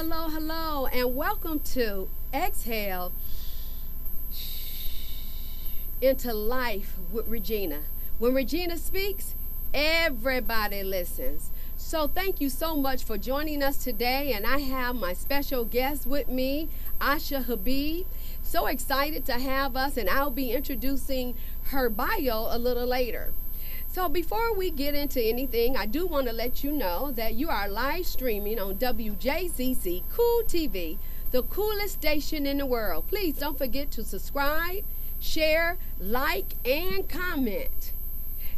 hello, and welcome to Exhale into Life with Regina. When Regina speaks, everybody listens. So thank you so much for joining us today, and I have my special guest with me, Asha Habib. So excited to have us, and I'll be introducing her bio a little later. So before we get into anything, I do want to let you know that you are live streaming on WJZZ Cool TV, the coolest station in the world. Please don't forget to subscribe, share, like, and comment.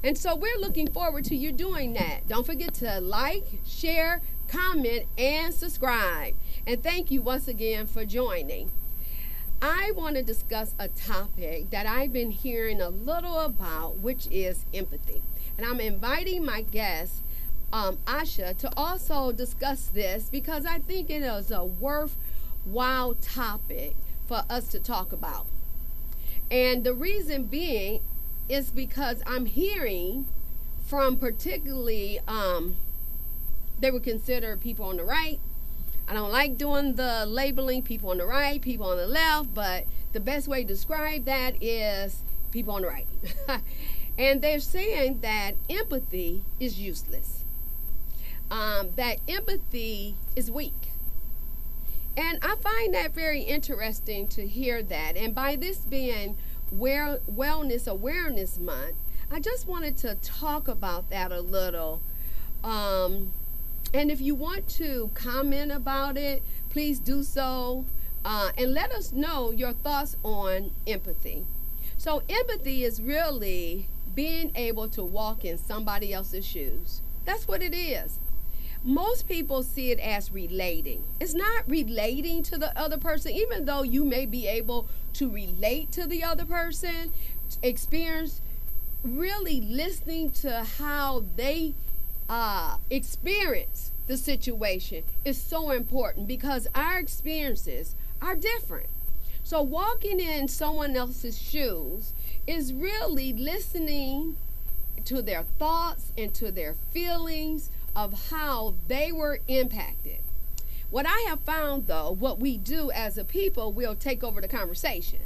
And so we're looking forward to you doing that. Don't forget to like, share, comment, and subscribe. And thank you once again for joining. I want to discuss a topic that I've been hearing a little about, which is empathy. And I'm inviting my guest, Asha, to also discuss this because I think it is a worthwhile topic for us to talk about. And the reason being is because I'm hearing from particularly, they would consider people on the right. I don't like doing the labeling people on the right, people on the left, but the best way to describe that is people on the right. And they're saying that empathy is useless, that empathy is weak. And I find that very interesting to hear that. And by this being Wellness Awareness Month, I just wanted to talk about that a little. And if you want to comment about it, please do so. And let us know your thoughts on empathy. So empathy is really being able to walk in somebody else's shoes. That's what it is. Most people see it as relating. It's not relating to the other person, even though you may be able to relate to the other person, experience really listening to how they experience the situation is so important because our experiences are different. So walking in someone else's shoes is really listening to their thoughts and to their feelings of how they were impacted. What I have found though, what we do as a people, we'll take over the conversation.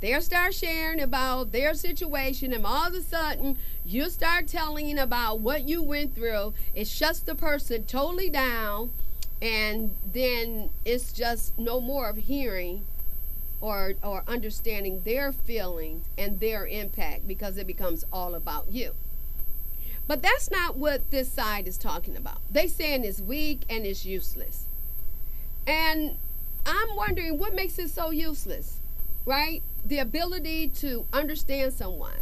They'll start sharing about their situation, and all of a sudden, you start telling about what you went through. It shuts the person totally down, and then it's just no more of hearing or understanding their feelings and their impact because it becomes all about you. But that's not what this side is talking about. They saying it's weak and it's useless. And I'm wondering what makes it so useless, right? The ability to understand someone,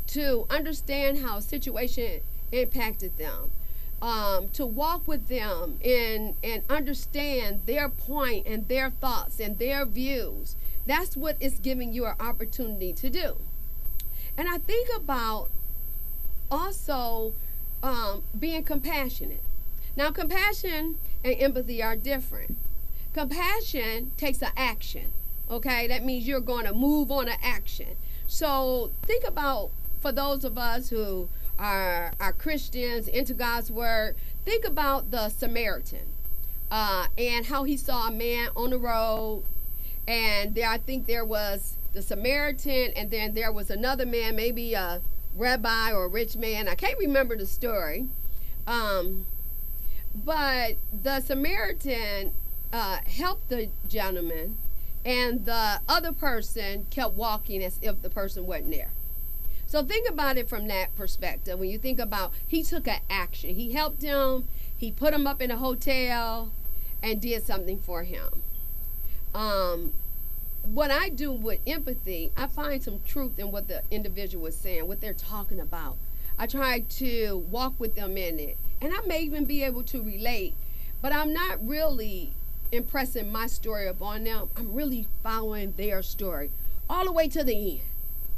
to understand how a situation impacted them, to walk with them and understand their point and their thoughts and their views. That's what it's giving you an opportunity to do. And I think about also being compassionate. Now, compassion and empathy are different. Compassion takes an action. Okay, that means you're going to move on an action. So think about, for those of us who are Christians, into God's word, think about the Samaritan and how he saw a man on the road. And there, I think there was the Samaritan, and then there was another man, maybe a rabbi or a rich man. I can't remember the story. But the Samaritan helped the gentleman, and the other person kept walking as if the person wasn't there. So think about it from that perspective. When you think about, he took an action. He helped him. He put him up in a hotel and did something for him. What I do with empathy, I find some truth in what the individual is saying, what they're talking about. I try to walk with them in it. And I may even be able to relate, but I'm not really impressing my story upon them. I'm really following their story all the way to the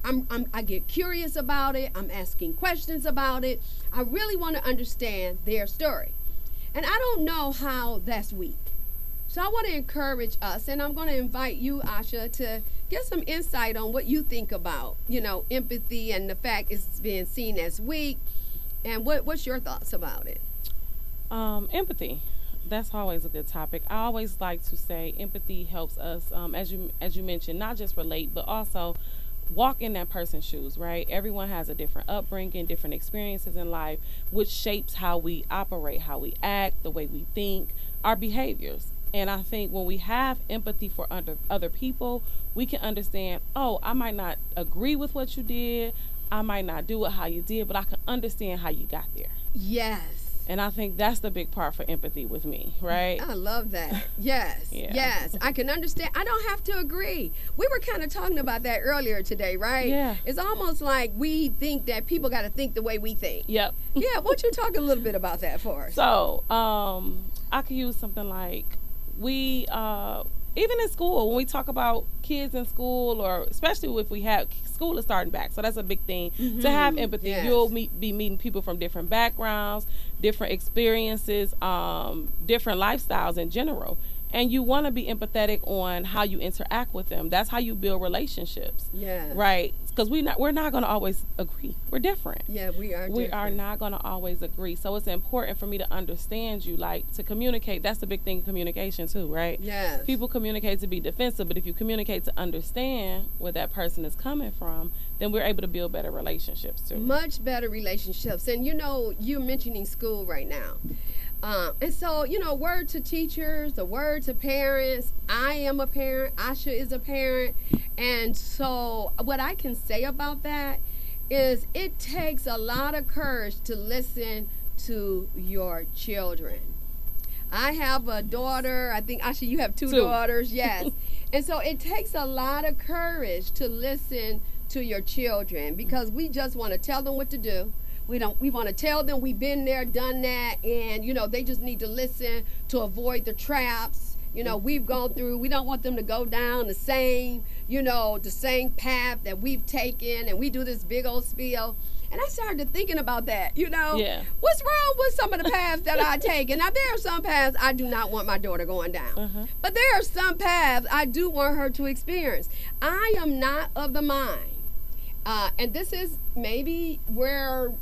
end. I get curious about it. I'm asking questions about it. I really want to understand their story. And I don't know how that's weak. So I want to encourage us, and I'm going to invite you, Asha, to get some insight on what you think about, empathy and the fact it's being seen as weak. And what's your thoughts about it? Empathy. That's always a good topic. I always like to say empathy helps us, as you mentioned, not just relate, but also walk in that person's shoes. Right? Everyone has a different upbringing, different experiences in life, which shapes how we operate, how we act, the way we think, our behaviors. And I think when we have empathy for other people, we can understand. Oh, I might not agree with what you did. I might not do it how you did, but I can understand how you got there. Yes. And I think that's the big part for empathy with me, right? I love that. Yes. Yeah. Yes. I can understand. I don't have to agree. We were kind of talking about that earlier today, right? Yeah. It's almost like we think that people got to think the way we think. Yep. Yeah. Why don't you talk a little bit about that for us? So, I could use something like we, even in school, when we talk about kids in school, or especially if we have school is starting back, so that's a big thing. To have empathy, Yes. you'll be meeting people from different backgrounds, different experiences, different lifestyles in general, and you want to be empathetic on how you interact with them. That's how you build relationships. Yes. Right? Because we're not going to always agree. We're different. Yeah, we are. We are different. not going to always agree. So it's important for me to understand you, like to communicate. That's the big thing in communication too, right? Yes. People communicate to be defensive, but if you communicate to understand where that person is coming from, then we're able to build better relationships too. Much better relationships. And you're mentioning school right now. And so, word to teachers, a word to parents. I am a parent. Asha is a parent. And so what I can say about that is it takes a lot of courage to listen to your children. I have a daughter. I think, Asha, you have two daughters. Yes. And so it takes a lot of courage to listen to your children, because we just want to tell them what to do. We want to tell them we've been there, done that, and they just need to listen to avoid the traps. We've gone through. We don't want them to go down the same path that we've taken, and we do this big old spiel. And I started thinking about that, Yeah. What's wrong with some of the paths that I take? And now there are some paths I do not want my daughter going down. But there are some paths I do want her to experience. I am not of the mind. And this is maybe where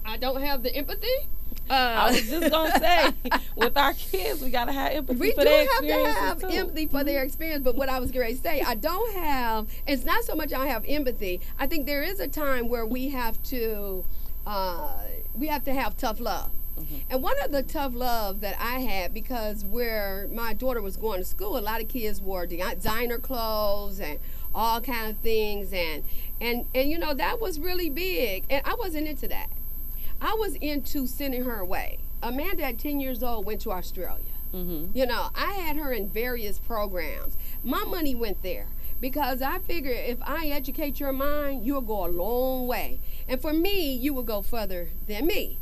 I don't have the empathy. I was just going to say, with our kids, we got to have empathy We for do their have to experiences have too. empathy for their experience, but what I was going to say, I don't have, it's not so much I have empathy. I think there is a time where we have to have tough love. And one of the tough love that I had, because where my daughter was going to school, a lot of kids wore designer clothes and all kind of things, and that was really big, and I wasn't into that. I was into sending her away. Amanda at 10 years old went to Australia. I had her in various programs. My money went there because I figured if I educate your mind, you'll go a long way. And for me, you will go further than me.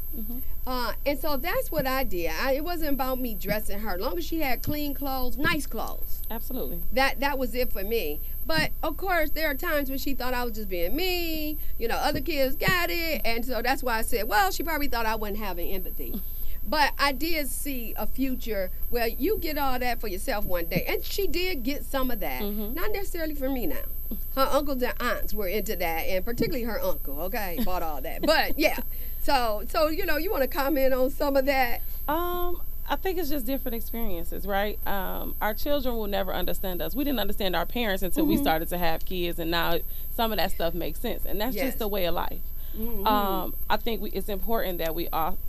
And so that's what I did. It wasn't about me dressing her. As long as she had clean clothes, nice clothes. Absolutely. That was it for me. But of course, there are times when she thought I was just being mean. Other kids got it, and so that's why I said, well, she probably thought I wasn't having empathy. But I did see a future where you get all that for yourself one day, and she did get some of that. Not necessarily for me now. Her uncles and aunts were into that, and particularly her uncle. Okay, bought all that. But yeah, so you want to comment on some of that? I think it's just different experiences, right? Our children will never understand us. We didn't understand our parents until we started to have kids, and now some of that stuff makes sense, and that's just the way of life. I think it's important that we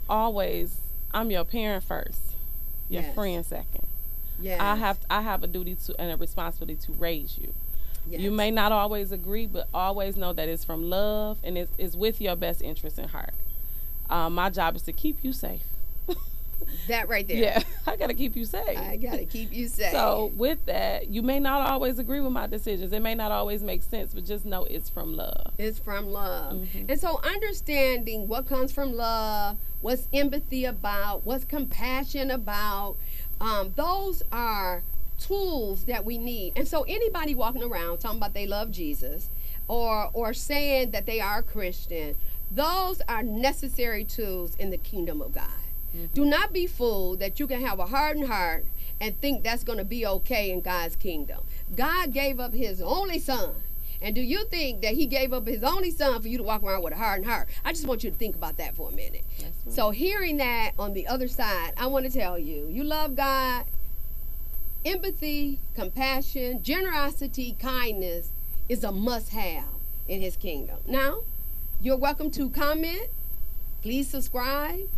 always, I'm your parent first, your friend second. Yeah. I have a duty to and a responsibility to raise you. Yes. You may not always agree, but always know that it's from love and it's with your best interest in heart. My job is to keep you safe. That right there. Yeah, I got to keep you safe. I got to keep you safe. So with that, you may not always agree with my decisions. It may not always make sense, but just know it's from love. It's from love. And so understanding what comes from love, what's empathy about, what's compassion about, those are tools that we need. And so anybody walking around talking about they love Jesus or saying that they are a Christian, those are necessary tools in the kingdom of God. Do not be fooled that you can have a hardened heart and think that's going to be okay in God's kingdom. God gave up his only son, And do you think that he gave up his only son for you to walk around with a hardened heart? I just want you to think about that for a minute. Right. So hearing that on the other side, I want to tell you, you love God. Empathy, compassion, generosity, kindness is a must-have in his kingdom. Now, you're welcome to comment. Please subscribe.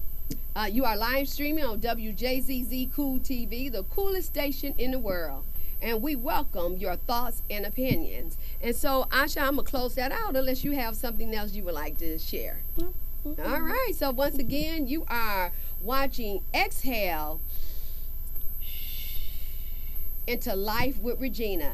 You are live streaming on WJZZ Cool TV, the coolest station in the world. And we welcome your thoughts and opinions. And so, Asha, I'm going to close that out unless you have something else you would like to share. Mm-hmm. All right. So, once again, you are watching Exhale into Life with Regina.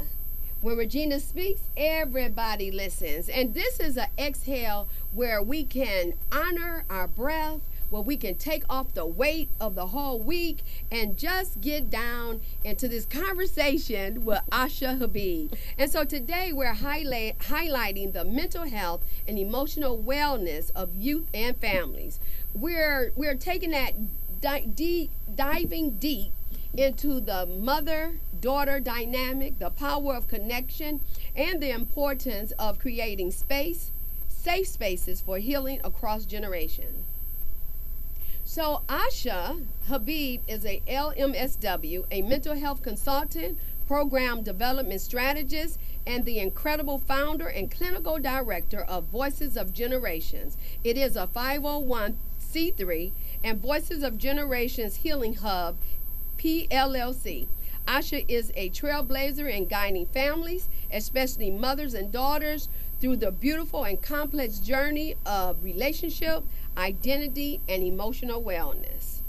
When Regina speaks, everybody listens. And this is an exhale where we can honor our breath, where we can take off the weight of the whole week and just get down into this conversation with Asha Habib. And so today we're highlighting the mental health and emotional wellness of youth and families. We're taking that diving deep into the mother-daughter dynamic, the power of connection, and the importance of creating safe spaces for healing across generations. So Asha Habib is a LMSW, a mental health consultant, program development strategist, and the incredible founder and clinical director of Voices of Generations. It is a 501c3 and Voices of Generations Healing Hub, PLLC. Asha is a trailblazer in guiding families, especially mothers and daughters, through the beautiful and complex journey of relationship, identity, and emotional wellness.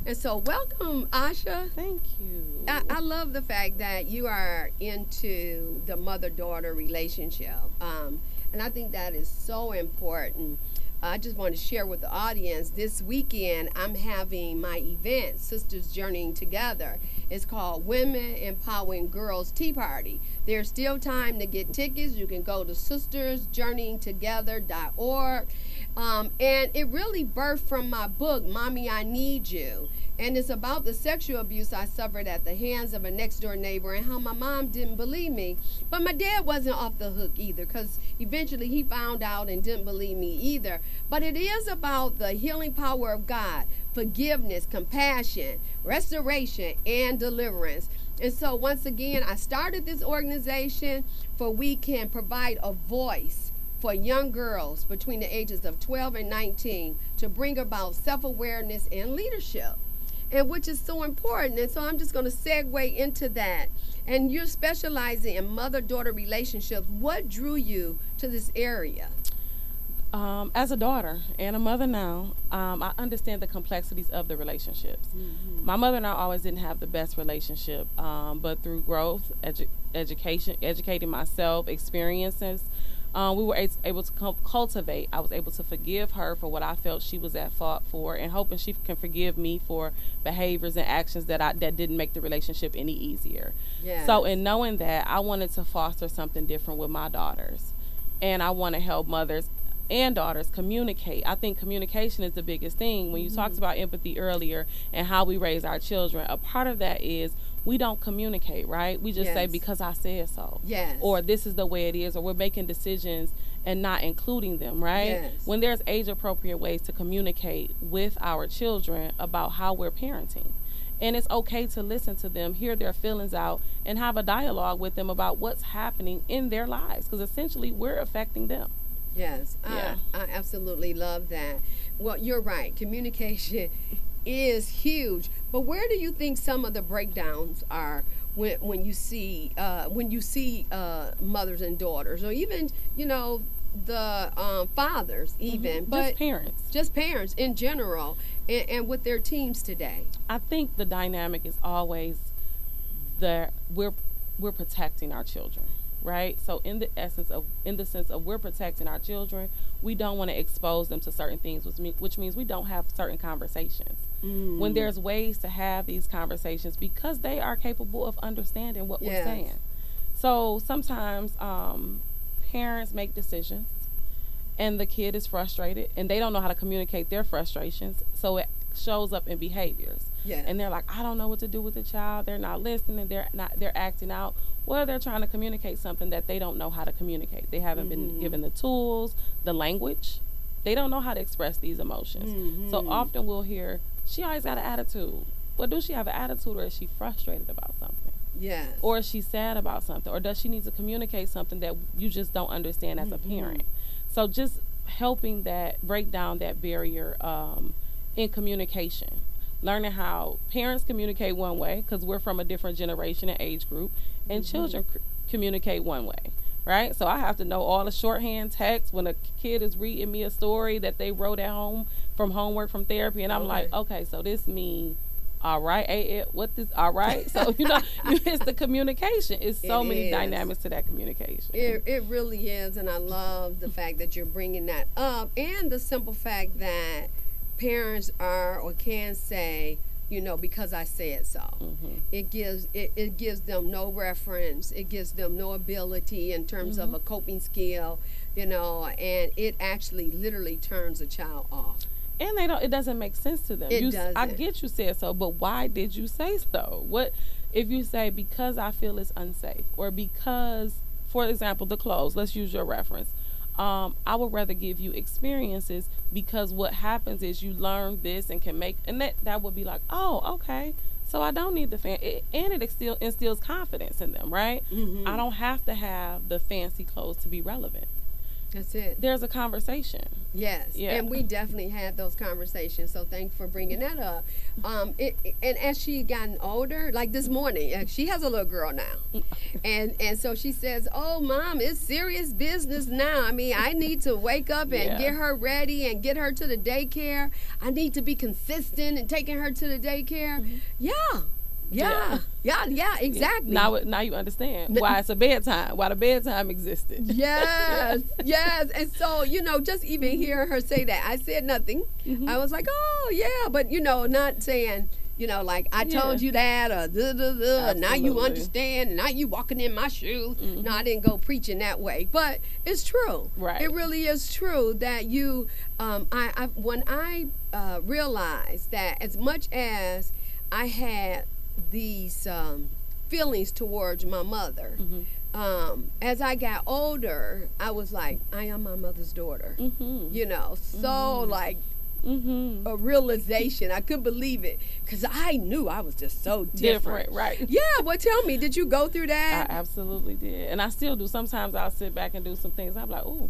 And so welcome, Asha. Thank you. I love the fact that you are into the mother-daughter relationship. And I think that is so important. I just want to share with the audience, this weekend I'm having my event, Sisters Journeying Together. It's called Women Empowering Girls Tea Party. There's still time to get tickets. You can go to sistersjourneyingtogether.org. And it really birthed from my book, Mommy, I Need You. And it's about the sexual abuse I suffered at the hands of a next-door neighbor and how my mom didn't believe me. But my dad wasn't off the hook either, because eventually he found out and didn't believe me either. But it is about the healing power of God, forgiveness, compassion, restoration, and deliverance. And so once again, I started this organization for we can provide a voice for young girls between the ages of 12 and 19 to bring about self-awareness and leadership, and which is so important. And so I'm just going to segue into that. And you're specializing in mother-daughter relationships. What drew you to this area? As a daughter and a mother now, I understand the complexities of the relationships. Mm-hmm. My mother and I always didn't have the best relationship, but through growth, educating myself, experiences, we were able to cultivate. I was able to forgive her for what I felt she was at fault for, and hoping she can forgive me for behaviors and actions that didn't make the relationship any easier. Yes. So in knowing that, I wanted to foster something different with my daughters, and I want to help mothers and daughters communicate. I think communication is the biggest thing. When you talked about empathy earlier and how we raise our children, a part of that is we don't communicate, right? We just say, because I said so. Yes. Or this is the way it is, or we're making decisions and not including them, right? Yes. When there's age-appropriate ways to communicate with our children about how we're parenting. And it's okay to listen to them, hear their feelings out, and have a dialogue with them about what's happening in their lives, because essentially we're affecting them. Yes, I absolutely love that. Well, you're right. Communication is huge. But where do you think some of the breakdowns are when you see mothers and daughters, or even the fathers, even, but just parents in general, and with their teams today? I think the dynamic is always that we're protecting our children. Right? So in the sense of we're protecting our children, we don't want to expose them to certain things, which means we don't have certain conversations. When there's ways to have these conversations, because they are capable of understanding what we're saying. So sometimes parents make decisions and the kid is frustrated and they don't know how to communicate their frustrations, so it shows up in behaviors. And they're like, I don't know what to do with the child. They're not listening. They're acting out. Well, they're trying to communicate something that they don't know how to communicate. They haven't been given the tools, the language. They don't know how to express these emotions. So often we'll hear, she always got an attitude. Well, does she have an attitude, or is she frustrated about something? Yes. Or is she sad about something? Or does she need to communicate something that you just don't understand as a parent? So just helping that, break down that barrier in communication. Learning how parents communicate one way, because we're from a different generation and age group, and children communicate one way, right? So I have to know all the shorthand text when a kid is reading me a story that they wrote at home from homework, from therapy, and I'm like, okay, so this means, all right, what this, all right? So, it's the communication. It's so many dynamics to that communication. It really is, and I love the fact that you're bringing that up, and the simple fact that parents are or can say, because I said so. It gives them no reference. It gives them no ability in terms of a coping skill, and it actually literally turns a child off. And it doesn't make sense to them. It doesn't. I get you said so, but why did you say so? What if you say, because I feel it's unsafe, or because, for example, the clothes, let's use your reference. I would rather give you experiences, because what happens is you learn this and can make, and that would be like, oh, okay, so I don't need the and it instills confidence in them, right? I don't have to have the fancy clothes to be relevant. That's it. There's a conversation. Yes. Yeah. And we definitely had those conversations. So thanks for bringing that up. And as she gotten older, like this morning, she has a little girl now. And so she says, oh, Mom, it's serious business now. I mean, I need to wake up and get her ready and get her to the daycare. I need to be consistent in taking her to the daycare. Yeah, exactly. Now you understand why it's a bedtime, why the bedtime existed. Yes. And so, just even hearing her say that, I said nothing. I was like, oh, yeah, but, not saying, like, I told you that, or now you understand, now you walking in my shoes. No, I didn't go preaching that way, but it's true. Right. It really is true that you, when I realized that as much as I had these feelings towards my mother, as I got older, I was like, I am my mother's daughter. So like a realization. I couldn't believe it, because I knew I was just so different. Right? Yeah. Well, tell me, did you go through that? I absolutely did, and I still do. Sometimes I'll sit back and do some things. I'm like, oh,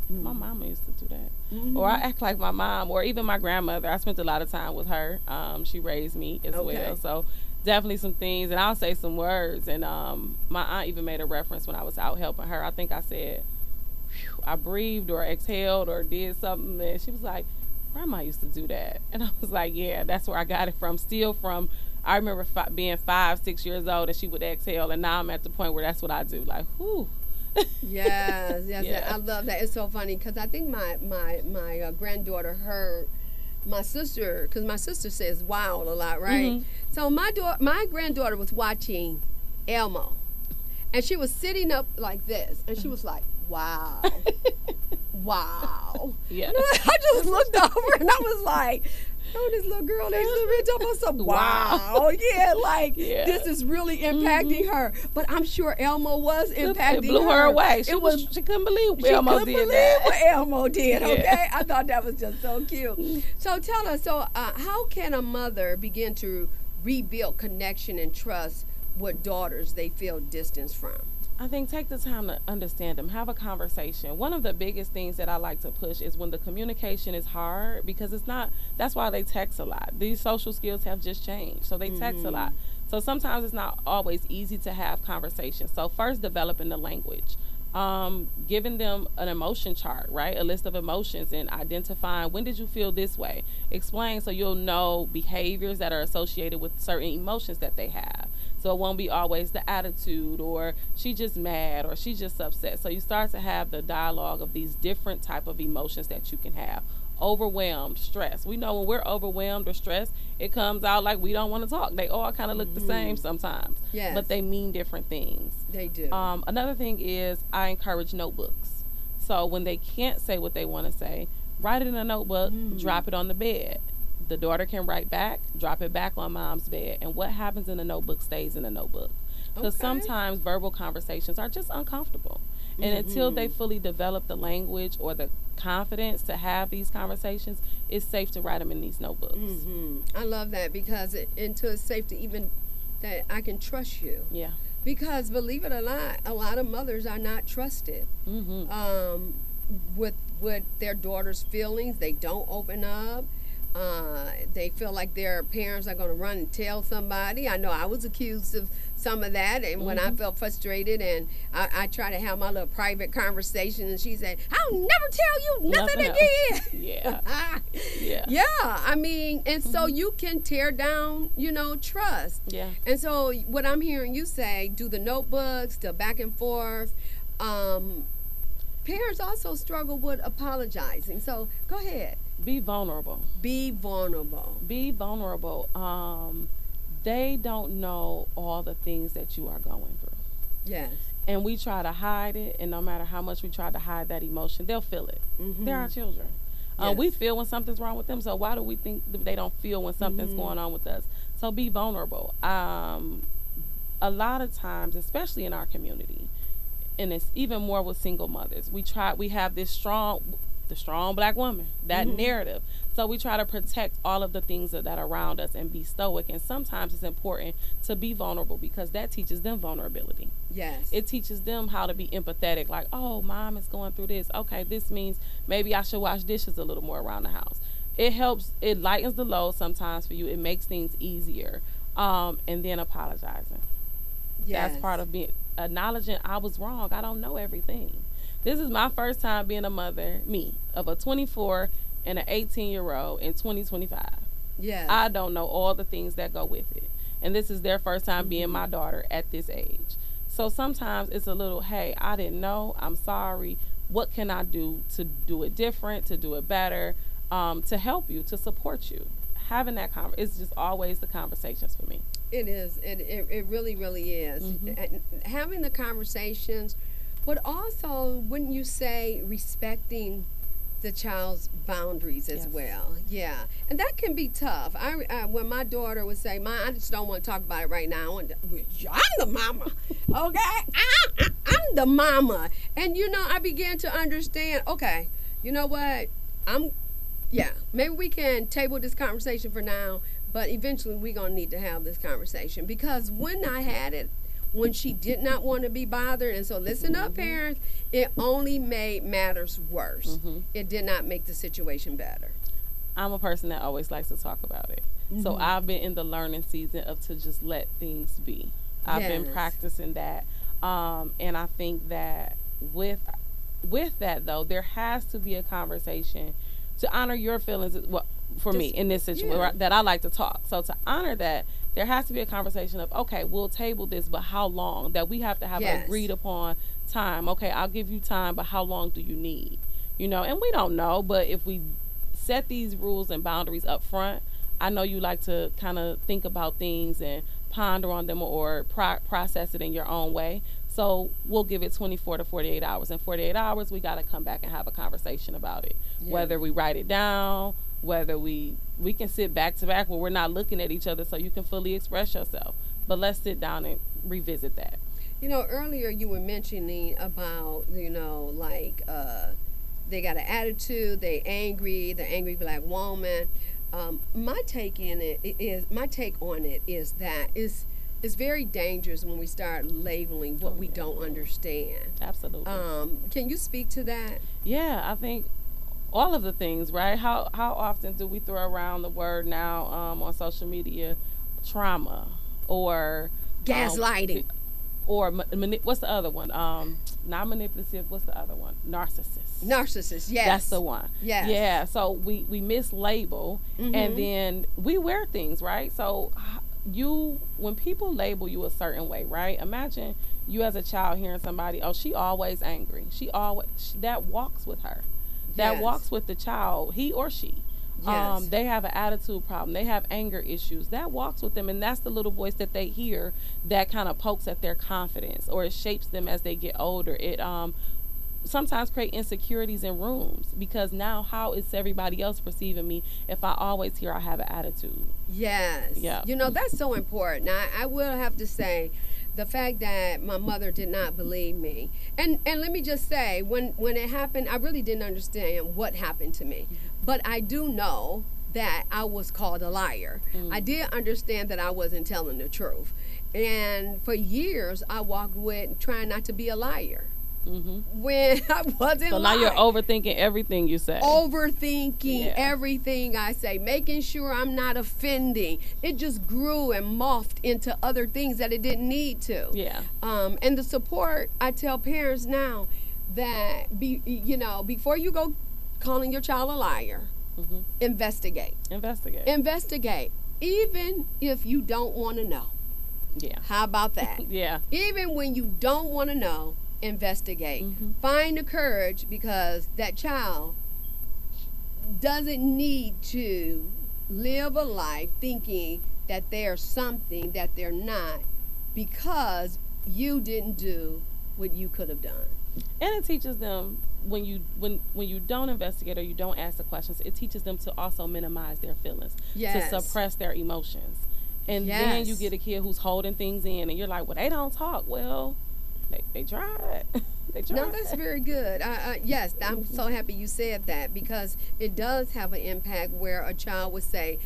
my mama used to do that. Or I act like my mom, or even my grandmother. I spent a lot of time with her. She raised me as well, so definitely some things. And I'll say some words, and my aunt even made a reference when I was out helping her. I think I said, I breathed or exhaled or did something, and she was like, Grandma used to do that. And I was like, yeah, that's where I got it from. Still from, I remember being 5-6 years old, and she would exhale, and now I'm at the point where that's what I do. Like, whew. Yes. I love that. It's so funny, because I think my granddaughter heard my sister, because my sister says wow a lot, right? So my granddaughter was watching Elmo, and she was sitting up like this, and she was like, wow. Wow. Yeah. I just looked over, and I was like, oh, this little girl next to me talking about some wow. This is really impacting her. But I'm sure Elmo was impacting her. It blew her away. She couldn't believe Elmo did that. What Elmo did, okay? I thought that was just so cute. So tell us, how can a mother begin to rebuild connection and trust with daughters they feel distance from? I think take the time to understand them, have a conversation. One of the biggest things that I like to push is when the communication is hard, because that's why they text a lot. These social skills have just changed, so they text a lot. So sometimes it's not always easy to have conversations. So first, developing the language. Giving them an emotion chart, right? A list of emotions, and identifying, when did you feel this way? Explain, so you'll know behaviors that are associated with certain emotions that they have. So it won't be always the attitude, or she just mad, or she just upset. So you start to have the dialogue of these different type of emotions that you can have. Overwhelmed, stress. We know when we're overwhelmed or stressed, it comes out like we don't want to talk. They all kind of look the same sometimes, but they mean different things. They do. Another thing is, I encourage notebooks. So when they can't say what they want to say, write it in a notebook, drop it on the bed. The daughter can write back, drop it back on mom's bed, and what happens in the notebook stays in the notebook. Because Okay. sometimes verbal conversations are just uncomfortable. And until they fully develop the language or the confidence to have these conversations, it's safe to write them in these notebooks. I love that because until it's safe to even that I can trust you. Yeah. Because believe it or not, a lot of mothers are not trusted with their daughter's feelings. They don't open up. They feel like their parents are going to run and tell somebody. I know I was accused of some of that, and when I felt frustrated, and I tried to have my little private conversation, and she said, "I'll never tell you nothing again." Yeah. Yeah. Yeah, I mean, and so you can tear down, trust. Yeah. And so what I'm hearing you say, do the notebooks, the back and forth. Parents also struggle with apologizing. So go ahead. Be vulnerable. Be vulnerable. Be vulnerable. They don't know all the things that you are going through. Yes. And we try to hide it, and no matter how much we try to hide that emotion, they'll feel it. They're our children. Yes. We feel when something's wrong with them, so why do we think that they don't feel when something's going on with us? So be vulnerable. A lot of times, especially in our community, and it's even more with single mothers, we have the strong black woman, that narrative. So we try to protect all of the things that are around us and be stoic. And sometimes it's important to be vulnerable because that teaches them vulnerability. Yes. It teaches them how to be empathetic. Like, oh, mom is going through this. Okay, this means maybe I should wash dishes a little more around the house. It helps. It lightens the load sometimes for you. It makes things easier. And then apologizing. Yes. That's part of being acknowledging I was wrong. I don't know everything. This is my first time being a mother, of a 24 and an 18-year-old in 2025. Yes. I don't know all the things that go with it. And this is their first time being my daughter at this age. So sometimes it's a little, hey, I didn't know. I'm sorry. What can I do to do it different, to do it better, to help you, to support you? Having that it's just always the conversations for me. It is. It really, really is. Having the conversations, but also, wouldn't you say, respecting the child's boundaries as well? Yeah, and that can be tough. When my daughter would say, "Mom, I just don't want to talk about it right now. I'm the mama, okay? I'm the mama." And I began to understand. Okay, you know what? Maybe we can table this conversation for now, but eventually we're gonna need to have this conversation because when I had it, when she did not want to be bothered. And so listen up, parents, it only made matters worse. It did not make the situation better. I'm a person that always likes to talk about it. So I've been in the learning season of to just let things be. I've been practicing that. And I think that with that, though, there has to be a conversation to honor your feelings. Well, for me in this situation that I like to talk. So to honor that, there has to be a conversation of, okay, we'll table this, but how long? That we have to have an agreed upon time. Okay, I'll give you time, but how long do you need? And we don't know, but if we set these rules and boundaries up front, I know you like to kind of think about things and ponder on them or process it in your own way. So we'll give it 24 to 48 hours. In 48 hours, we got to come back and have a conversation about it. Whether we write it down, whether we can sit back to back where we're not looking at each other so you can fully express yourself. But let's sit down and revisit that. Earlier you were mentioning about, like they got an attitude, the angry black woman. My take on it is that it's very dangerous when we start labeling what we don't understand. Absolutely. Can you speak to that? Yeah, I think all of the things, right? How often do we throw around the word now on social media, trauma or gaslighting, or what's the other one? Not manipulative. What's the other one? Narcissist. Yes, that's the one. Yes. Yeah. So we mislabel, and then we wear things, right? So when people label you a certain way, right? Imagine you as a child hearing somebody, oh, she always angry. That walks with her. That walks with the child, he or she. Yes. They have an attitude problem. They have anger issues. That walks with them, and that's the little voice that they hear that kind of pokes at their confidence, or it shapes them as they get older. It sometimes create insecurities in rooms because now how is everybody else perceiving me if I always hear I have an attitude? Yes. Yeah. That's so important. Now, I will have to say the fact that my mother did not believe me, and let me just say, when it happened, I really didn't understand what happened to me, but I do know that I was called a liar. I did understand that I wasn't telling the truth, and for years I walked with trying not to be a liar. When I wasn't. So now you're overthinking everything you say. Overthinking everything I say, making sure I'm not offending. It just grew and morphed into other things that it didn't need to. Yeah. And the support, I tell parents now that before you go calling your child a liar, investigate. Investigate, even if you don't want to know. Yeah. How about that? Yeah. Even when you don't want to know, investigate. Find the courage, because that child doesn't need to live a life thinking that they're something that they're not, because you didn't do what you could have done. And it teaches them, when you don't investigate or you don't ask the questions, it teaches them to also minimize their feelings, to suppress their emotions. And then you get a kid who's holding things in, and you're like, well, they don't talk. Well, they tried. They tried. No, that's very good. Yes, I'm so happy you said that, because it does have an impact where a child would say,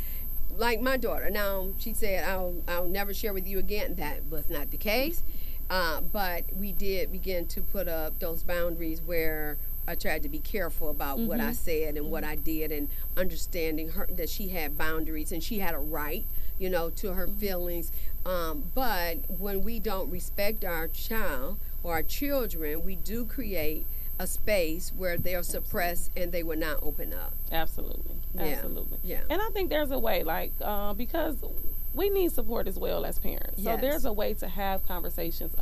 like my daughter. Now, she said, I'll never share with you again. That was not the case. But we did begin to put up those boundaries where I tried to be careful about what I said and what I did, and understanding her that she had boundaries and she had a right, to her feelings. But when we don't respect our child or our children, we do create a space where they'll suppress and they will not open up. Absolutely. Yeah. And I think there's a way, because we need support as well as parents. So there's a way to have conversations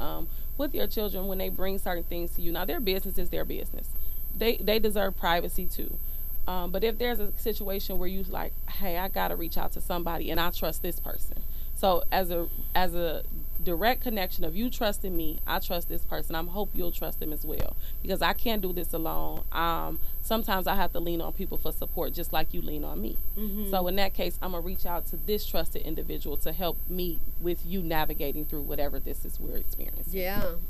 with your children when they bring certain things to you. Now, their business is their business. They deserve privacy too. But if there's a situation where you like, hey, I got to reach out to somebody and I trust this person. So as a direct connection of you trusting me, I trust this person. I hope you'll trust them as well, because I can't do this alone. Sometimes I have to lean on people for support, just like you lean on me. So in that case, I'm going to reach out to this trusted individual to help me with you navigating through whatever this is we're experiencing.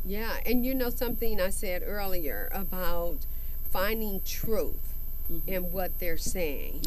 Yeah. And something I said earlier about finding truth in what they're saying.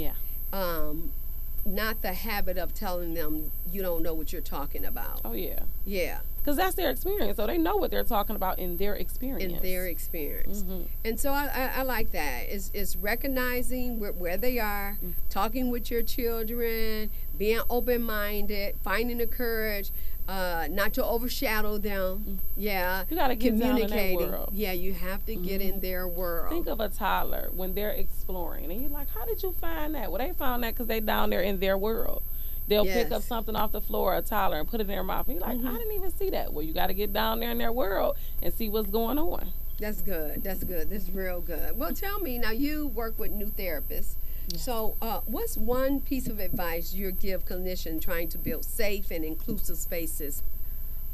Not the habit of telling them you don't know what you're talking about. Oh, yeah. Yeah. Because that's their experience. So they know what they're talking about in their experience. And so I like that. It's recognizing where they are, talking with your children, being open-minded, finding the courage not to overshadow them. Yeah. You got to get down in their world. Yeah, you have to get in their world. Think of a toddler when they're exploring, and you're like, how did you find that? Well, they found that because they down there in their world. They'll pick up something off the floor, a toddler, and put it in their mouth. And you're like, I didn't even see that. Well, you got to get down there in their world and see what's going on. That's good. This is real good. Well, tell me, now you work with new therapists. Yes. So what's one piece of advice you give clinicians trying to build safe and inclusive spaces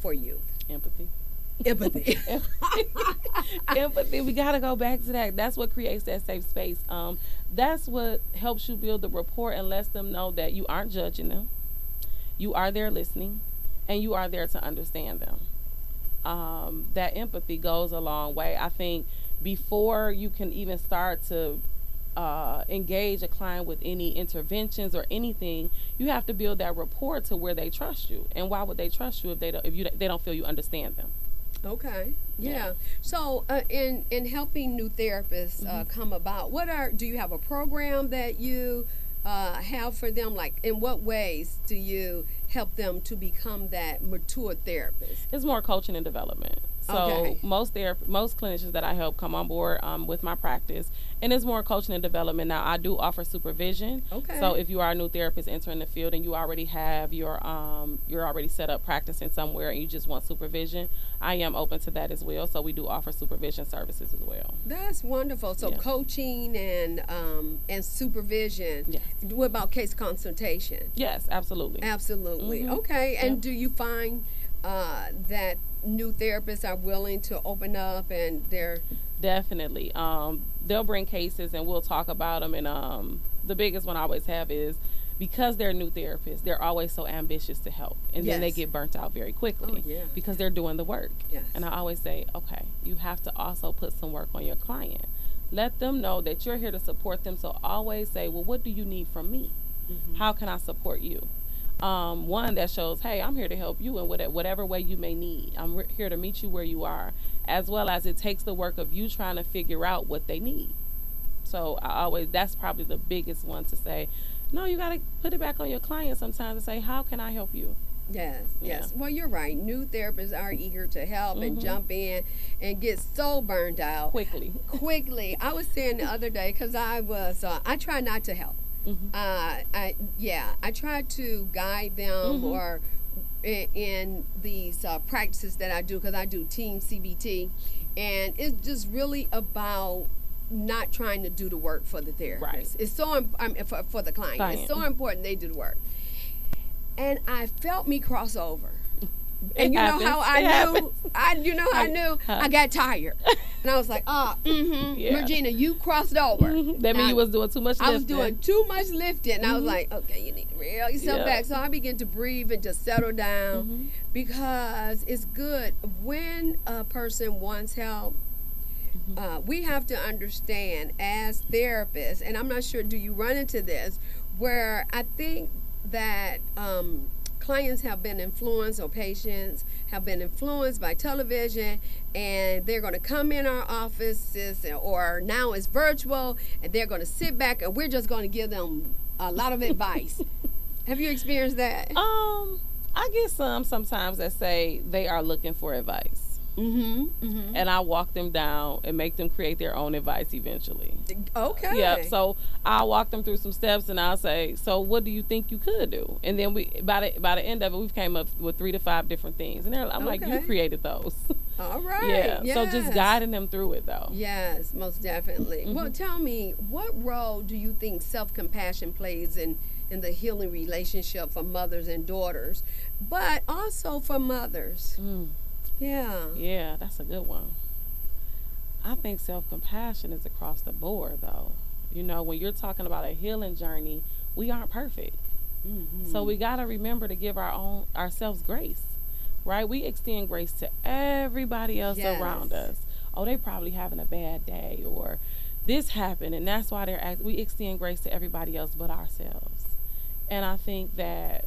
for youth? Empathy. Empathy. We got to go back to that. That's what creates that safe space. That's what helps you build the rapport and lets them know that you aren't judging them. You are there listening, and you are there to understand them. That empathy goes a long way. I think before you can even start to engage a client with any interventions or anything, you have to build that rapport to where they trust you. And why would they trust you if they don't feel you understand them? Okay. Yeah. So in helping new therapists come about, do you have a program that you have for them? Like, in what ways do you help them to become that mature therapist? It's more coaching and development. So most clinicians that I help come on board with my practice, and it's more coaching and development. Now, I do offer supervision. Okay. So if you are a new therapist entering the field and you already have you're already set up practicing somewhere and you just want supervision, I am open to that as well. So we do offer supervision services as well. That's wonderful. So coaching and supervision. Yes. What about case consultation? Yes, absolutely. Absolutely. Okay. And do you find that new therapists are willing to open up and they're definitely they'll bring cases and we'll talk about them, and the biggest one I always have is because they're new therapists, they're always so ambitious to help, and then they Yes. get burnt out very quickly Oh, yeah. because they're doing the work. Yes. And I always say, okay, you have to also put some work on your client. Let them know that you're here to support them. So always say, well, what do you need from me? Mhm. How can I support you? One that shows, hey, I'm here to help you in whatever way you may need. I'm here to meet you where you are, as well as it takes the work of you trying to figure out what they need. So that's probably the biggest one to say, no, you got to put it back on your client sometimes and say, how can I help you? Yes, Yeah. yes. Well, you're right. New therapists are eager to help and jump in and get so burned out Quickly. quickly. I was saying the other day because I try not to help. I try to guide them or in these practices that I do, because I do team CBT, and it's just really about not trying to do the work for the therapist. Right. It's so for the client. It's so important they do the work. And I felt me cross over. And How I knew I got tired. And I was like, Yeah. Regina, you crossed over. That means you was doing too much lifting. I was doing too much lifting. And I was like, okay, you need to reel yourself back. So I began to breathe and just settle down, because it's good when a person wants help. We have to understand as therapists, and I'm not sure, do you run into this, where I think that clients have been influenced, or patients have been influenced by television, and they're going to come in our offices, or now it's virtual, and they're going to sit back and we're just going to give them a lot of advice. Have you experienced that? I get sometimes that say they are looking for advice. And I walk them down and make them create their own advice eventually. Okay. Yep. So I'll walk them through some steps, and I'll say, so what do you think you could do? And then by the end of it, we've came up with 3 to 5 different things. And I'm like, you created those. All right. Yeah. Yes. So just guiding them through it, though. Yes, most definitely. Well, tell me, what role do you think self-compassion plays in the healing relationship for mothers and daughters, but also for mothers? Yeah, that's a good one. I think self-compassion is across the board, though. You know, when you're talking about a healing journey, we aren't perfect. So we got to remember to give ourselves grace, right? We extend grace to everybody else around us. Oh, they probably having a bad day, or this happened, and that's why we extend grace to everybody else but ourselves. And I think that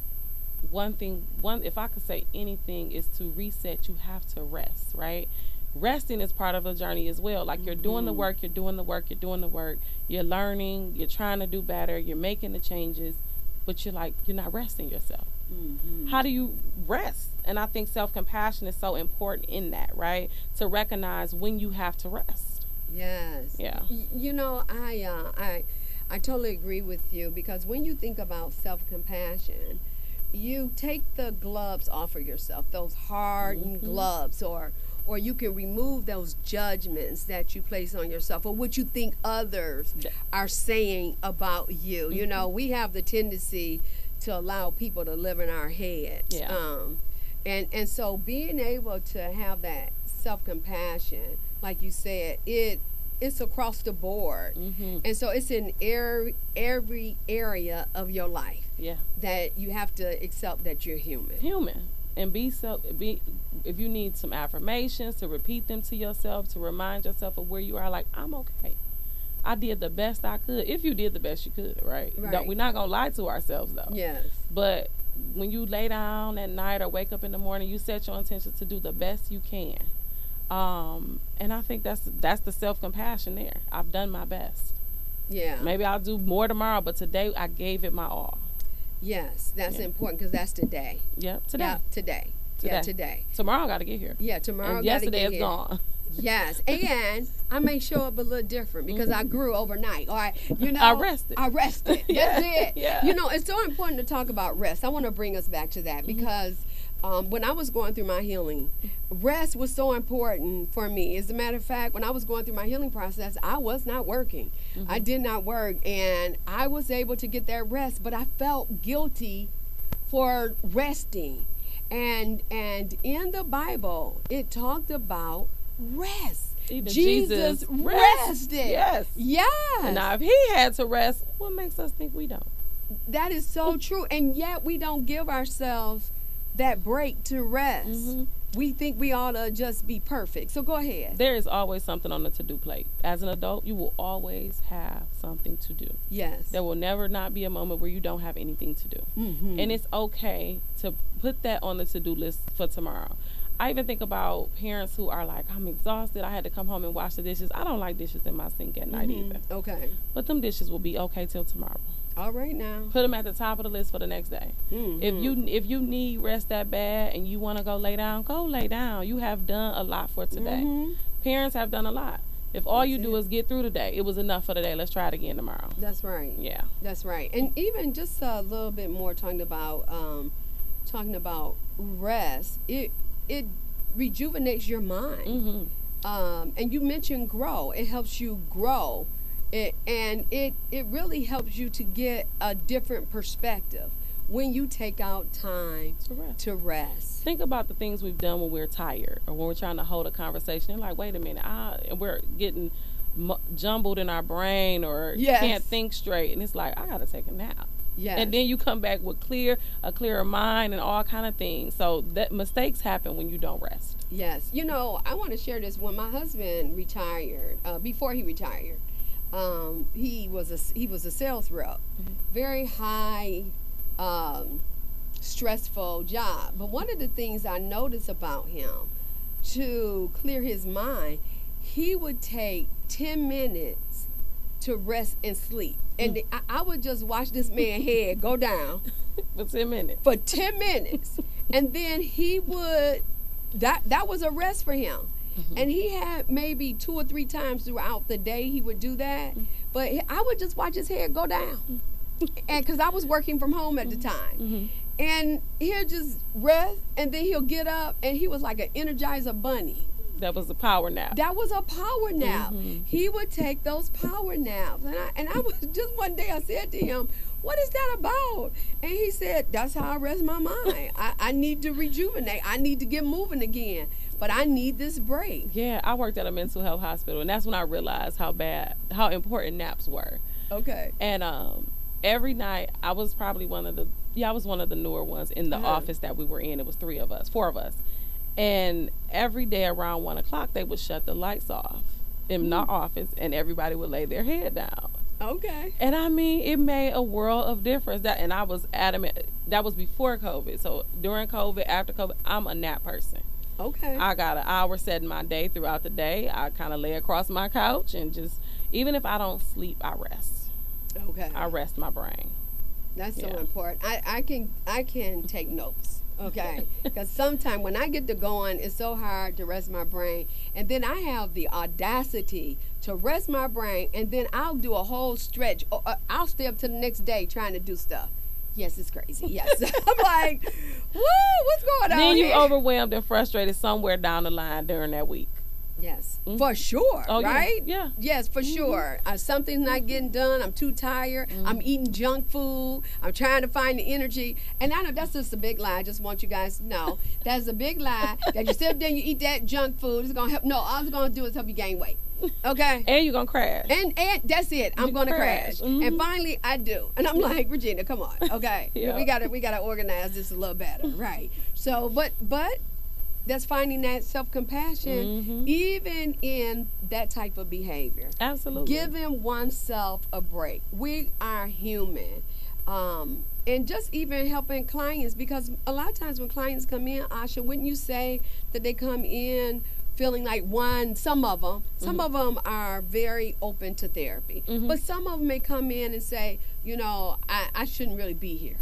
if I could say anything, is to reset. You have to rest, right? Resting is part of a journey as well. Like, you're doing the work, you're learning, you're trying to do better, you're making the changes, but you're not resting yourself. How do you rest? And I think self-compassion is so important in that, right? To recognize when you have to rest. Yes. Yeah. You know, I totally agree with you, because when you think about self-compassion, you take the gloves off of yourself, those hardened gloves, or you can remove those judgments that you place on yourself, or what you think others are saying about you. You know, we have the tendency to allow people to live in our heads. And so being able to have that self-compassion, like you said, it's across the board. And so it's in every area of your life. That you have to accept that you're human. And if you need some affirmations, to repeat them to yourself, to remind yourself of where you are, like, I'm okay. I did the best I could. If you did the best you could, right? We're not going to lie to ourselves, though. Yes. But when you lay down at night or wake up in the morning, you set your intentions to do the best you can. And I think that's the self-compassion there. I've done my best. Yeah. Maybe I'll do more tomorrow, but today I gave it my all. Yes, that's important, because that's today. Today. Yeah, today. Yeah, today. Tomorrow got to get here. Yeah, tomorrow got to get yesterday here. Is gone. Yes, and I may show up a little different, because I grew overnight. Or I rested. That's it. Yeah. You know, it's so important to talk about rest. I want to bring us back to that, because when I was going through my healing, rest was so important for me. As a matter of fact, when I was going through my healing process, I was not working. I did not work, and I was able to get that rest, but I felt guilty for resting. And in the Bible, it talked about rest. Even Jesus rested. Yes. Yes. And now if he had to rest, what makes us think we don't? That is so true. And yet we don't give ourselves that break to rest. Mm-hmm. We think we ought to just be perfect. So go ahead. There is always something on the to-do plate. As an adult, you will always have something to do. Yes. There will never not be a moment where you don't have anything to do. Mm-hmm. And it's okay to put that on the to-do list for tomorrow. I even think about parents who are like, I'm exhausted. I had to come home and wash the dishes. I don't like dishes in my sink at night either. Okay. But them dishes will be okay till tomorrow. All right now. Put them at the top of the list for the next day. Mm-hmm. If you need rest that bad and you want to go lay down. You have done a lot for today. Mm-hmm. Parents have done a lot. If all you do is get through today, it was enough for today. Let's try it again tomorrow. That's right. Yeah. That's right. And even just a little bit more talking about rest. It rejuvenates your mind. Mm-hmm. And you mentioned grow. It helps you grow. It really helps you to get a different perspective when you take out time to rest. Think about the things we've done when we're tired or when we're trying to hold a conversation. You're like, wait a minute, we're getting jumbled in our brain or can't think straight. And it's like, I got to take a nap. Yes. And then you come back with a clearer mind and all kind of things. So that mistakes happen when you don't rest. Yes. You know, I want to share this. When my husband retired, before he retired, he was a sales rep. Mm-hmm. Very high, stressful job. But one of the things I noticed about him, to clear his mind, he would take 10 minutes to rest and sleep. And I would just watch this man's head go down for 10 minutes. For 10 minutes. And then he would, that was a rest for him. Mm-hmm. And he had maybe 2 or 3 times throughout the day he would do that. Mm-hmm. But I would just watch his head go down. Mm-hmm. And because I was working from home at the time. Mm-hmm. And he'll just rest, and then he'll get up, and he was like an Energizer bunny. That was a power nap. That was a power nap. Mm-hmm. He would take those power naps. And I was just one day I said to him, what is that about? And he said, that's how I rest my mind. I need to rejuvenate. I need to get moving again. But I need this break. Yeah, I worked at a mental health hospital, and that's when I realized how important naps were. Okay. And every night, I was probably one of the newer ones in the office that we were in. It was 4 of us. And every day around 1 o'clock, they would shut the lights off in the office, and everybody would lay their head down. Okay. And I mean, it made a world of difference. And I was adamant. That was before COVID. So during COVID, after COVID, I'm a nap person. Okay. I got an hour set in my day throughout the day. I kind of lay across my couch and just, even if I don't sleep, I rest. Okay. I rest my brain. That's so important. I can take notes. Okay. Because sometimes when I get to going, it's so hard to rest my brain. And then I have the audacity to rest my brain, and then I'll do a whole stretch. I'll stay up to the next day trying to do stuff. Yes, it's crazy. Yes. I'm like, woo, what's going on Then here? you're overwhelmed and frustrated somewhere down the line during that week. Yes, for sure, right? Yeah. Yes, for sure. Something's not getting done. I'm too tired. I'm eating junk food. I'm trying to find the energy. And I know that's just a big lie. I just want you guys to know that's a big lie that you sit there and you eat that junk food. It's going to help. No, all it's going to do is help you gain weight. Okay? And you're going to crash. And that's it. I'm going to crash. Mm-hmm. And finally, I do. And I'm like, Regina, come on. Okay? Yeah. We gotta organize this a little better. Right. So, but that's finding that self-compassion even in that type of behavior. Absolutely. Giving oneself a break. We are human. And just even helping clients, because a lot of times when clients come in, Asha, wouldn't you say that they come in feeling like some of them are very open to therapy. But some of them may come in and say, I shouldn't really be here.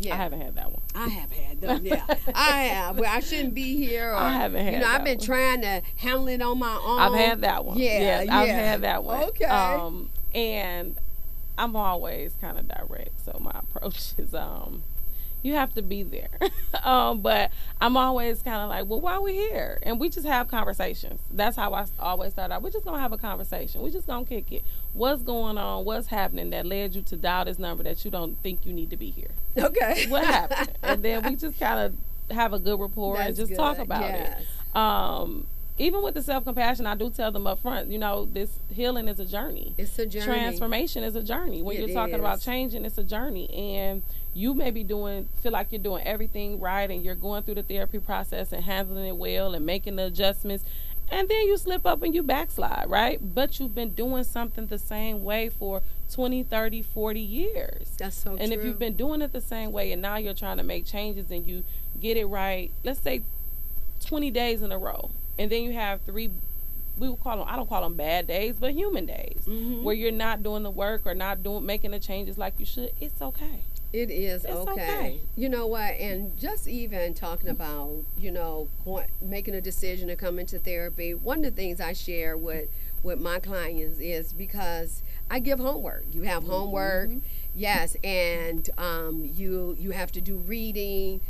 Yeah. I haven't had that one. I have had them, yeah. I have. Well, I shouldn't be here. Or, I haven't had that I've been trying to handle it on my own. I've had that one. Yeah, I've had that one. Okay. And I'm always kind of direct, so my approach is you have to be there. But I'm always kind of like, well, why are we here? And we just have conversations. That's how I always start out. We're just going to have a conversation. We're just going to kick it. What's going on? What's happening that led you to dial this number that you don't think you need to be here? Okay. What happened? And then we just kind of have a good rapport and just talk about it. even with the self-compassion, I do tell them up front, this healing is a journey. It's a journey. Transformation is a journey. When you're talking about changing, it's a journey. And you may be feel like you're doing everything right and you're going through the therapy process and handling it well and making the adjustments. And then you slip up and you backslide, right? But you've been doing something the same way for 20, 30, 40 years. That's so true. And if you've been doing it the same way and now you're trying to make changes and you get it right, let's say 20 days in a row. And then you have 3, I don't call them bad days, but human days, where you're not doing the work or making the changes like you should. It's okay. It is okay. You know what? And just even talking about, making a decision to come into therapy, one of the things I share with my clients is because I give homework. You have homework, yes, and you have to do reading,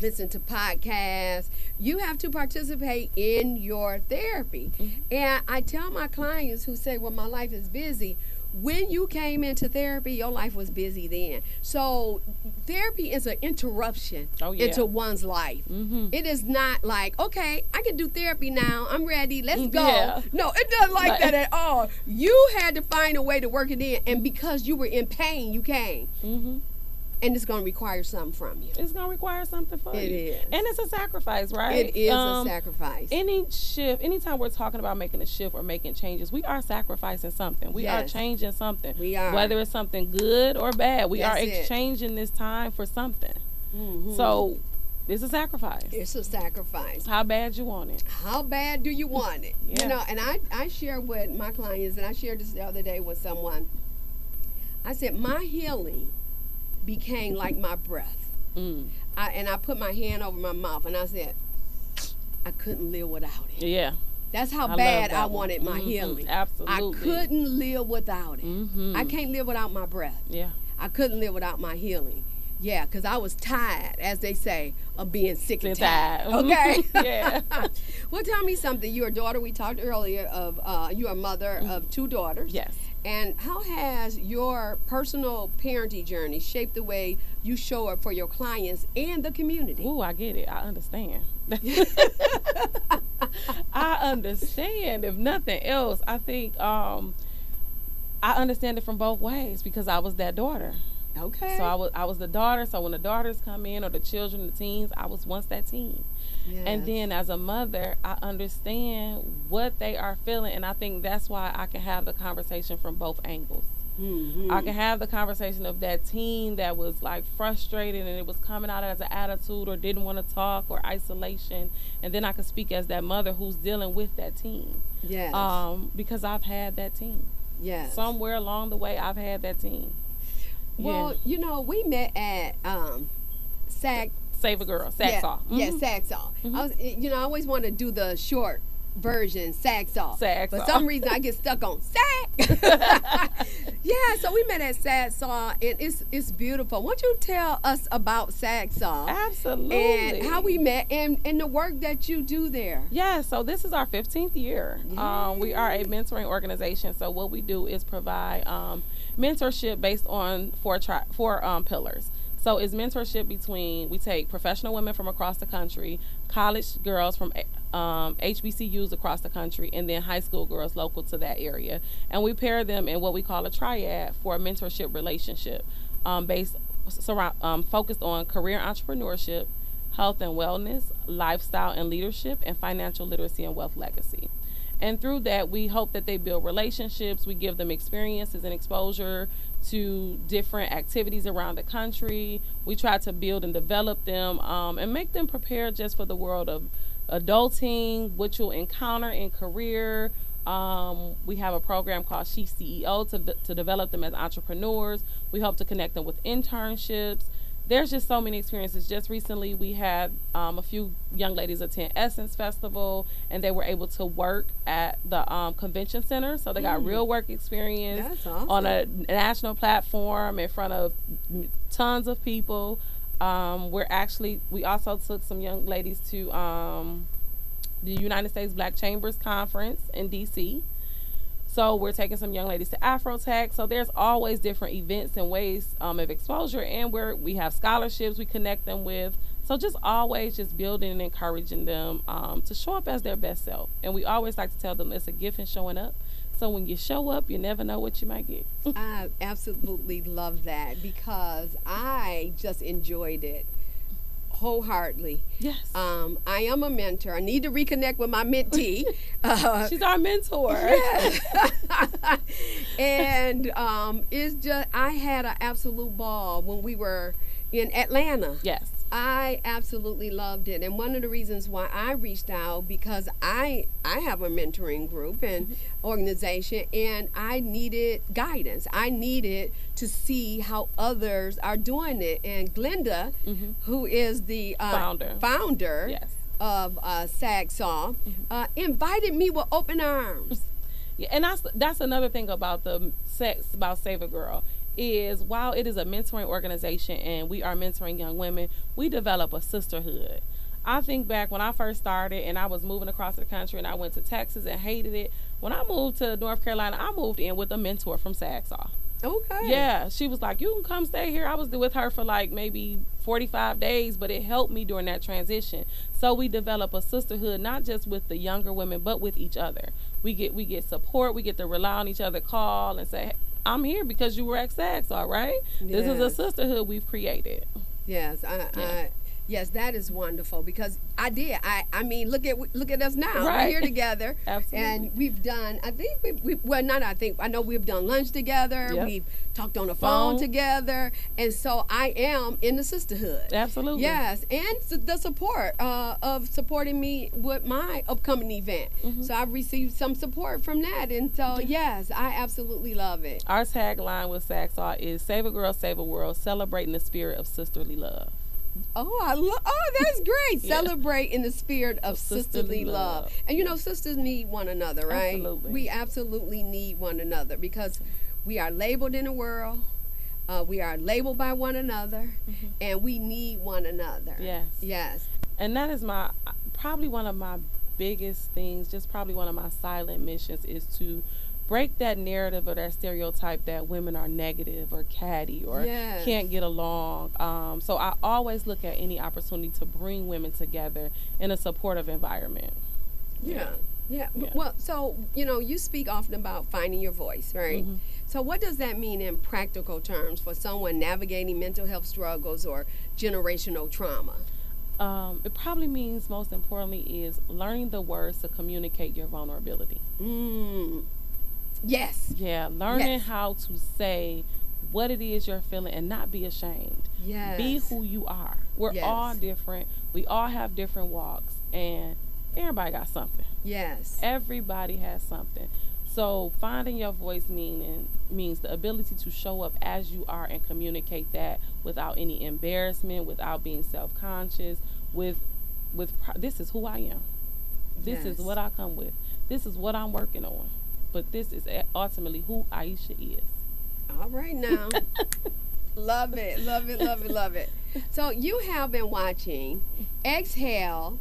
listen to podcasts. You have to participate in your therapy. And I tell my clients who say, well, my life is busy, when you came into therapy, your life was busy then. So therapy is an interruption into one's life. It is not like, okay, I can do therapy now. I'm ready. Let's go. Yeah. No, it doesn't like that at all. You had to find a way to work it in. And because you were in pain, you came. And it's going to require something from you. It's going to require something from you. It is. And it's a sacrifice, right? It is a sacrifice. Anytime we're talking about making a shift or making changes, we are sacrificing something. We are changing something. We are. Whether it's something good or bad, we are exchanging this time for something. So it's a sacrifice. It's a sacrifice. How bad you want it? How bad do you want it? Yeah. And I share with my clients, and I shared this the other day with someone. I said, my healing became like my breath. I put my hand over my mouth and I said, I couldn't live without it. Yeah. That's how bad I wanted my healing. Absolutely. I couldn't live without it. I can't live without my breath. Yeah. I couldn't live without my healing. Yeah, because I was tired, as they say, of being sick and tired. Okay? Yeah. Well, tell me something. You're a daughter, we talked earlier of, you're a mother of 2 daughters. Yes. And how has your personal parenting journey shaped the way you show up for your clients and the community? Ooh, I get it. I understand. I understand. If nothing else, I think I understand it from both ways because I was that daughter. Okay. So I was the daughter. So when the daughters come in or the children, the teens, I was once that teen. Yes. And then as a mother, I understand what they are feeling. And I think that's why I can have the conversation from both angles. I can have the conversation of that teen that was like frustrated and it was coming out as an attitude or didn't want to talk or isolation. And then I can speak as that mother who's dealing with that teen. Yes. Because I've had that teen. Yes. Somewhere along the way, I've had that teen. Well, we met at Save a Girl, Saxaw. Yeah, Saxaw. I always want to do the short version, Saxaw. For some reason, I get stuck on Sax. Yeah, so we met at Saxaw, and it's beautiful. Why don't you tell us about Saxaw? Absolutely. And how we met and the work that you do there. Yeah, so this is our 15th year. We are a mentoring organization, so what we do is provide mentorship based on four pillars. So it's mentorship we take professional women from across the country, college girls from HBCUs across the country, and then high school girls local to that area. And we pair them in what we call a triad for a mentorship relationship focused on career entrepreneurship, health and wellness, lifestyle and leadership, and financial literacy and wealth legacy. And through that, we hope that they build relationships. We give them experiences and exposure to different activities around the country. We try to build and develop them and make them prepared just for the world of adulting, what you'll encounter in career. We have a program called She CEO to develop them as entrepreneurs. We hope to connect them with internships. There's just so many experiences. Just recently, we had a few young ladies attend Essence Festival, and they were able to work at the convention center. So they got real work experience. That's awesome. On a national platform in front of tons of people. We also took some young ladies to the United States Black Chambers Conference in D.C. So we're taking some young ladies to Afrotech. So there's always different events and ways of exposure, and we have scholarships we connect them with. So just always just building and encouraging them to show up as their best self. And we always like to tell them it's a gift in showing up. So when you show up, you never know what you might get. I absolutely love that because I just enjoyed it wholeheartedly. Yes. I am a mentor. I need to reconnect with my mentee. She's our mentor. Yes. And it's just, I had an absolute ball when we were in Atlanta. Yes. I absolutely loved it, and one of the reasons why I reached out because I have a mentoring group and organization, and I needed guidance. I needed to see how others are doing it, and Glenda, who is the founder Yes. of SAGSAW, invited me with open arms. Yeah, and that's another thing about about Save a Girl is while it is a mentoring organization and we are mentoring young women, we develop a sisterhood. I think back when I first started and I was moving across the country and I went to Texas and hated it. When I moved to North Carolina, I moved in with a mentor from SAGSAW. Okay. Yeah, she was like, you can come stay here. I was with her for like maybe 45 days, but it helped me during that transition. So we develop a sisterhood, not just with the younger women, but with each other. We get support. We get to rely on each other, call and say, I'm here because you were at SAGSAW, right? Yes. This is a sisterhood we've created. Yes, yes, that is wonderful because I did. I mean, look at us now. Right. We're here together. Absolutely. And we've done. I think I know we've done lunch together. Yep. We've talked on the phone together, and so I am in the sisterhood. Absolutely. Yes, and the support of supporting me with my upcoming event. So I've received some support from that, and so yes, I absolutely love it. Our tagline with SAGSAW is "Save a Girl, Save a World," celebrating the spirit of sisterly love. That's great. Yeah. Celebrate in the spirit of sisterly love. And you know, sisters need one another, right? Absolutely. We absolutely need one another because we are labeled in the world. We are labeled by one another, and we need one another. Yes. Yes. And that is probably one of my biggest things, just probably one of my silent missions is to break that narrative or that stereotype that women are negative or catty or can't get along. So I always look at any opportunity to bring women together in a supportive environment. Yeah. Well, so, you speak often about finding your voice, right? So what does that mean in practical terms for someone navigating mental health struggles or generational trauma? It probably means most importantly is learning the words to communicate your vulnerability. Yes. Yeah, learning how to say what it is you're feeling and not be ashamed. Yes. Be who you are. We're all different. We all have different walks, and everybody got something. Yes. Everybody has something. So finding your voice means the ability to show up as you are and communicate that without any embarrassment, without being self-conscious, this is who I am. This is what I come with. This is what I'm working on. But this is ultimately who Aisha is. All right now. Love it, love it, love it, love it. So you have been watching Exhale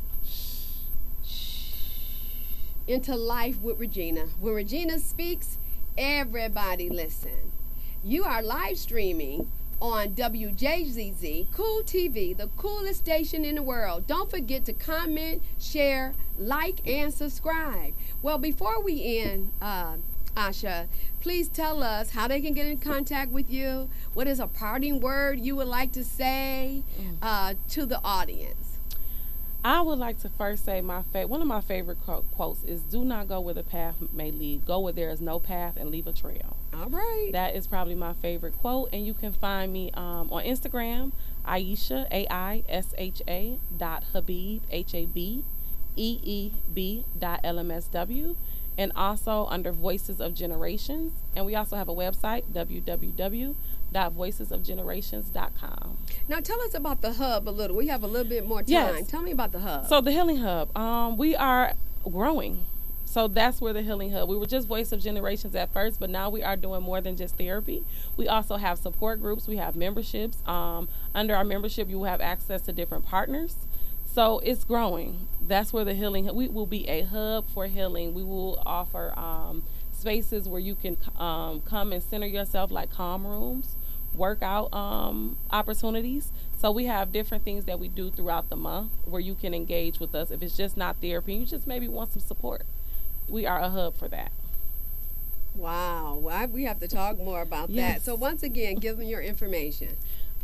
into Life with Regina. When Regina speaks, everybody listen. You are live streaming on WJZZ Cool TV, the coolest station in the world. Don't forget to comment, share, like, and subscribe. Well, before we end, Asha, please tell us how they can get in contact with you. What is a parting word you would like to say to the audience? I would like to first say one of my favorite quotes is, "Do not go where the path may lead. Go where there is no path and leave a trail." All right. That is probably my favorite quote, and you can find me on Instagram, Aisha AISHA .Habib HABEEB.LMSW, and also under Voices of Generations. And we also have a website, www.voicesofgenerations.com. Now tell us about the hub a little. We have a little bit more time. Yes. Tell me about the hub. So the Healing Hub, we are growing. So that's where the Healing Hub. We were just Voice of Generations at first, but now we are doing more than just therapy. We also have support groups. We have memberships. Under our membership, you will have access to different partners. So it's growing. That's where the Healing, we will be a hub for healing. We will offer spaces where you can come and center yourself, like calm rooms, workout opportunities. So we have different things that we do throughout the month where you can engage with us. If it's just not therapy, you just maybe want some support. We are a hub for that. Wow. Well, we have to talk more about that. Yes. So once again, give them your information.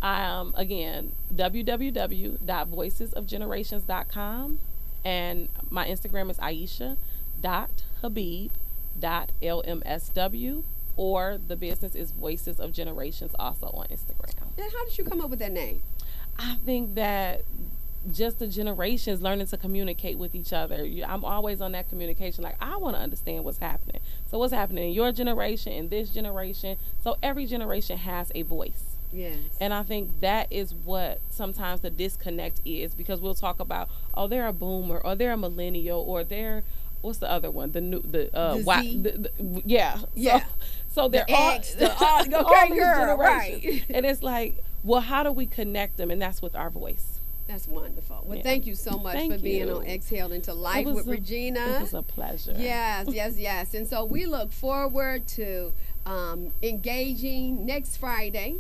Again, www.voicesofgenerations.com, and my Instagram is aisha.habib.lmsw, or the business is Voices of Generations, also on Instagram. And how did you come up with that name? I think that just the generations learning to communicate with each other. I'm always on that communication. Like, I want to understand what's happening. So what's happening in your generation, in this generation. So every generation has a voice. Yes. And I think that is what sometimes the disconnect is, because we'll talk about, oh, they're a boomer, or they're a millennial, or they're, what's the other one? Yeah. Yeah. So they're X, all okay, all these girl, generations. right. And it's like, well, how do we connect them? And that's with our voice. That's wonderful. Well, Yeah. thank you so much Thank for being you. on Exhale into Life was with a- Regina. It was a pleasure. Yes, yes, yes. And so we look forward to engaging next Friday.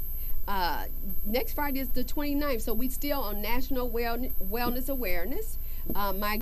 Next Friday is the 29th, so we still on National Wellness Awareness. My